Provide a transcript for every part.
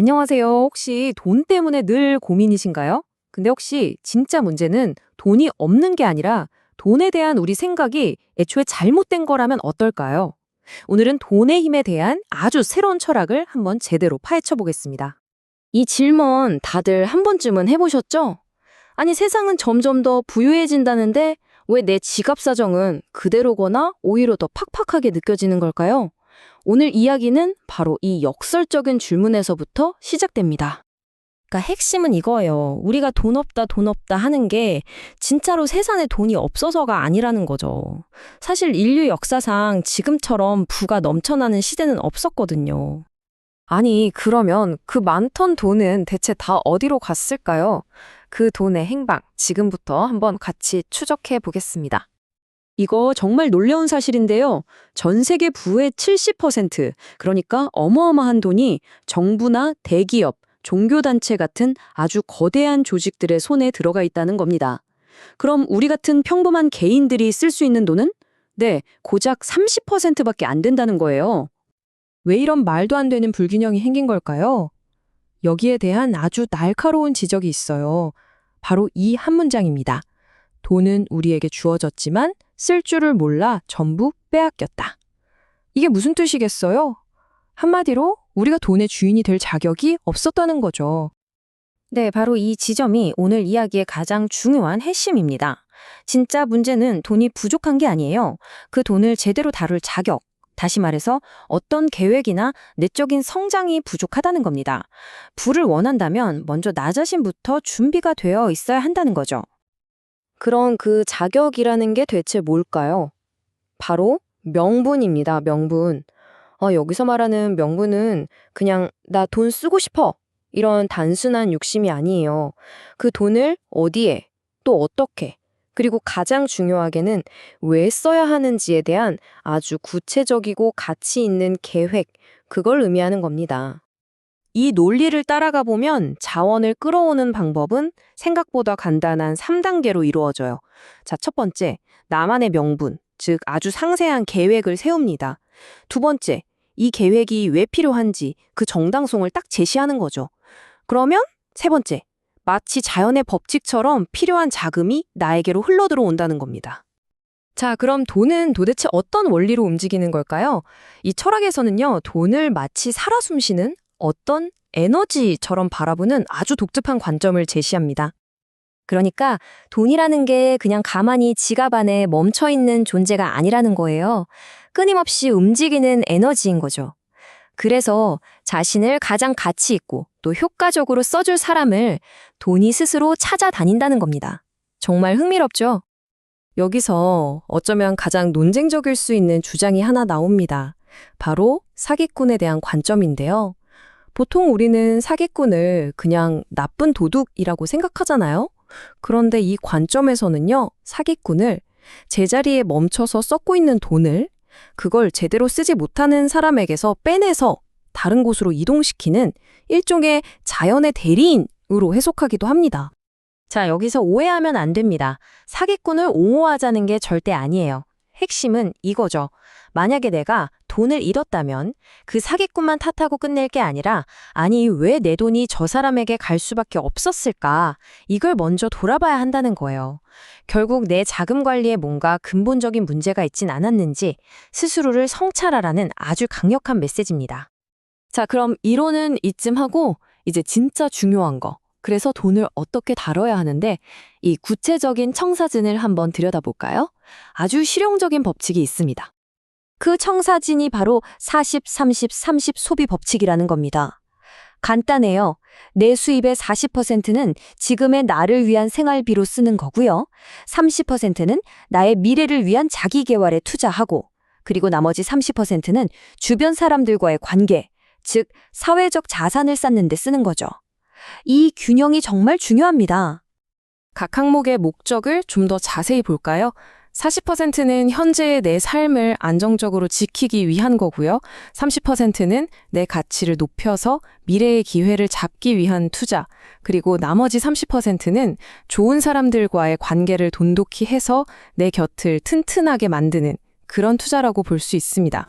안녕하세요. 혹시 돈 때문에 늘 고민이신가요? 근데 혹시 진짜 문제는 돈이 없는 게 아니라 돈에 대한 우리 생각이 애초에 잘못된 거라면 어떨까요? 오늘은 돈의 힘에 대한 아주 새로운 철학을 한번 제대로 파헤쳐 보겠습니다. 이 질문 다들 한 번쯤은 해보셨죠? 아니, 세상은 점점 더 부유해진다는데 왜 내 지갑 사정은 그대로거나 오히려 더 팍팍하게 느껴지는 걸까요? 오늘 이야기는 바로 이 역설적인 질문에서부터 시작됩니다. 그러니까 핵심은 이거예요. 우리가 돈 없다 하는 게 진짜로 세상에 돈이 없어서가 아니라는 거죠. 사실 인류 역사상 지금처럼 부가 넘쳐나는 시대는 없었거든요. 아니, 그러면 그 많던 돈은 대체 다 어디로 갔을까요? 그 돈의 행방, 지금부터 한번 같이 추적해 보겠습니다. 이거 정말 놀라운 사실인데요. 전 세계 부의 70%, 그러니까 어마어마한 돈이 정부나 대기업, 종교단체 같은 아주 거대한 조직들의 손에 들어가 있다는 겁니다. 그럼 우리 같은 평범한 개인들이 쓸 수 있는 돈은? 네, 고작 30%밖에 안 된다는 거예요. 왜 이런 말도 안 되는 불균형이 생긴 걸까요? 여기에 대한 아주 날카로운 지적이 있어요. 바로 이 한 문장입니다. 돈은 우리에게 주어졌지만 쓸 줄을 몰라 전부 빼앗겼다. 이게 무슨 뜻이겠어요? 한마디로 우리가 돈의 주인이 될 자격이 없었다는 거죠. 네, 바로 이 지점이 오늘 이야기의 가장 중요한 핵심입니다. 진짜 문제는 돈이 부족한 게 아니에요. 그 돈을 제대로 다룰 자격, 다시 말해서 어떤 계획이나 내적인 성장이 부족하다는 겁니다. 부를 원한다면 먼저 나 자신부터 준비가 되어 있어야 한다는 거죠. 그런 그 자격이라는 게 대체 뭘까요? 바로 명분입니다, 명분. 여기서 말하는 명분은 그냥 나 돈 쓰고 싶어. 이런 단순한 욕심이 아니에요. 그 돈을 어디에, 또 어떻게, 그리고 가장 중요하게는 왜 써야 하는지에 대한 아주 구체적이고 가치 있는 계획, 그걸 의미하는 겁니다. 이 논리를 따라가 보면 자원을 끌어오는 방법은 생각보다 간단한 3단계로 이루어져요. 자, 첫 번째, 나만의 명분, 즉 아주 상세한 계획을 세웁니다. 두 번째, 이 계획이 왜 필요한지 그 정당성을 딱 제시하는 거죠. 그러면 세 번째, 마치 자연의 법칙처럼 필요한 자금이 나에게로 흘러들어온다는 겁니다. 자, 그럼 돈은 도대체 어떤 원리로 움직이는 걸까요? 이 철학에서는요, 돈을 마치 살아 숨쉬는 어떤 에너지처럼 바라보는 아주 독특한 관점을 제시합니다. 그러니까 돈이라는 게 그냥 가만히 지갑 안에 멈춰 있는 존재가 아니라는 거예요. 끊임없이 움직이는 에너지인 거죠. 그래서 자신을 가장 가치 있고 또 효과적으로 써줄 사람을 돈이 스스로 찾아다닌다는 겁니다. 정말 흥미롭죠? 여기서 어쩌면 가장 논쟁적일 수 있는 주장이 하나 나옵니다. 바로 사기꾼에 대한 관점인데요. 보통 우리는 사기꾼을 그냥 나쁜 도둑이라고 생각하잖아요. 그런데 이 관점에서는요, 사기꾼을 제자리에 멈춰서 썩고 있는 돈을 그걸 제대로 쓰지 못하는 사람에게서 빼내서 다른 곳으로 이동시키는 일종의 자연의 대리인으로 해석하기도 합니다. 자, 여기서 오해하면 안 됩니다. 사기꾼을 옹호하자는 게 절대 아니에요. 핵심은 이거죠. 만약에 내가 돈을 잃었다면 그 사기꾼만 탓하고 끝낼 게 아니라 아니 왜 내 돈이 저 사람에게 갈 수밖에 없었을까? 이걸 먼저 돌아봐야 한다는 거예요. 결국 내 자금 관리에 뭔가 근본적인 문제가 있진 않았는지 스스로를 성찰하라는 아주 강력한 메시지입니다. 자, 그럼 이론은 이쯤 하고 이제 진짜 중요한 거. 그래서 돈을 어떻게 다뤄야 하는데 이 구체적인 청사진을 한번 들여다볼까요? 아주 실용적인 법칙이 있습니다. 그 청사진이 바로 40, 30, 30 소비 법칙이라는 겁니다. 간단해요. 내 수입의 40%는 지금의 나를 위한 생활비로 쓰는 거고요. 30%는 나의 미래를 위한 자기 개발에 투자하고 그리고 나머지 30%는 주변 사람들과의 관계, 즉 사회적 자산을 쌓는 데 쓰는 거죠. 이 균형이 정말 중요합니다. 각 항목의 목적을 좀 더 자세히 볼까요? 40%는 현재의 내 삶을 안정적으로 지키기 위한 거고요. 30%는 내 가치를 높여서 미래의 기회를 잡기 위한 투자, 그리고 나머지 30%는 좋은 사람들과의 관계를 돈독히 해서 내 곁을 튼튼하게 만드는 그런 투자라고 볼 수 있습니다.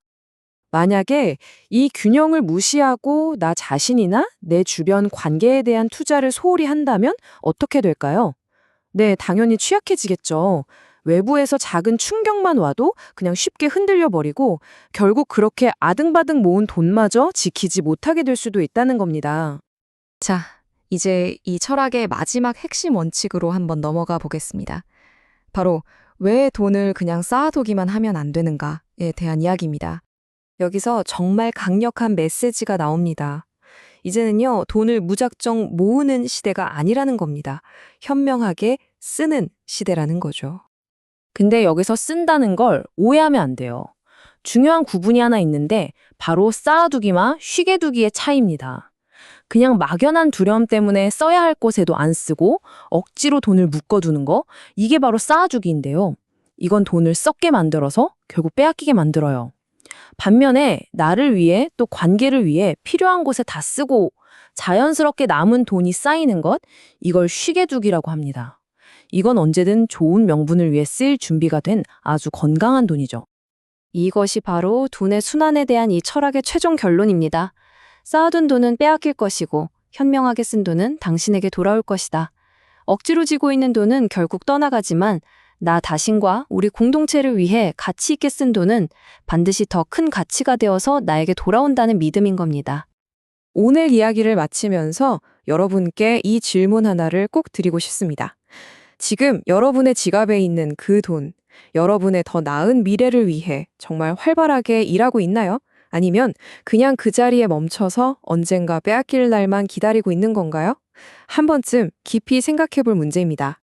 만약에 이 균형을 무시하고 나 자신이나 내 주변 관계에 대한 투자를 소홀히 한다면 어떻게 될까요? 네, 당연히 취약해지겠죠. 외부에서 작은 충격만 와도 그냥 쉽게 흔들려 버리고 결국 그렇게 아등바등 모은 돈마저 지키지 못하게 될 수도 있다는 겁니다. 자, 이제 이 철학의 마지막 핵심 원칙으로 한번 넘어가 보겠습니다. 바로 왜 돈을 그냥 쌓아두기만 하면 안 되는가에 대한 이야기입니다. 여기서 정말 강력한 메시지가 나옵니다. 이제는요, 돈을 무작정 모으는 시대가 아니라는 겁니다. 현명하게 쓰는 시대라는 거죠. 근데 여기서 쓴다는 걸 오해하면 안 돼요. 중요한 구분이 하나 있는데 바로 쌓아두기와 쉬게 두기의 차이입니다. 그냥 막연한 두려움 때문에 써야 할 곳에도 안 쓰고 억지로 돈을 묶어두는 거, 이게 바로 쌓아두기인데요. 이건 돈을 썩게 만들어서 결국 빼앗기게 만들어요. 반면에 나를 위해 또 관계를 위해 필요한 곳에 다 쓰고 자연스럽게 남은 돈이 쌓이는 것, 이걸 쉬게 두기라고 합니다. 이건 언제든 좋은 명분을 위해 쓸 준비가 된 아주 건강한 돈이죠. 이것이 바로 돈의 순환에 대한 이 철학의 최종 결론입니다. 쌓아둔 돈은 빼앗길 것이고 현명하게 쓴 돈은 당신에게 돌아올 것이다. 억지로 쥐고 있는 돈은 결국 떠나가지만 나 자신과 우리 공동체를 위해 가치 있게 쓴 돈은 반드시 더 큰 가치가 되어서 나에게 돌아온다는 믿음인 겁니다. 오늘 이야기를 마치면서 여러분께 이 질문 하나를 꼭 드리고 싶습니다. 지금 여러분의 지갑에 있는 그 돈, 여러분의 더 나은 미래를 위해 정말 활발하게 일하고 있나요? 아니면 그냥 그 자리에 멈춰서 언젠가 빼앗길 날만 기다리고 있는 건가요? 한 번쯤 깊이 생각해 볼 문제입니다.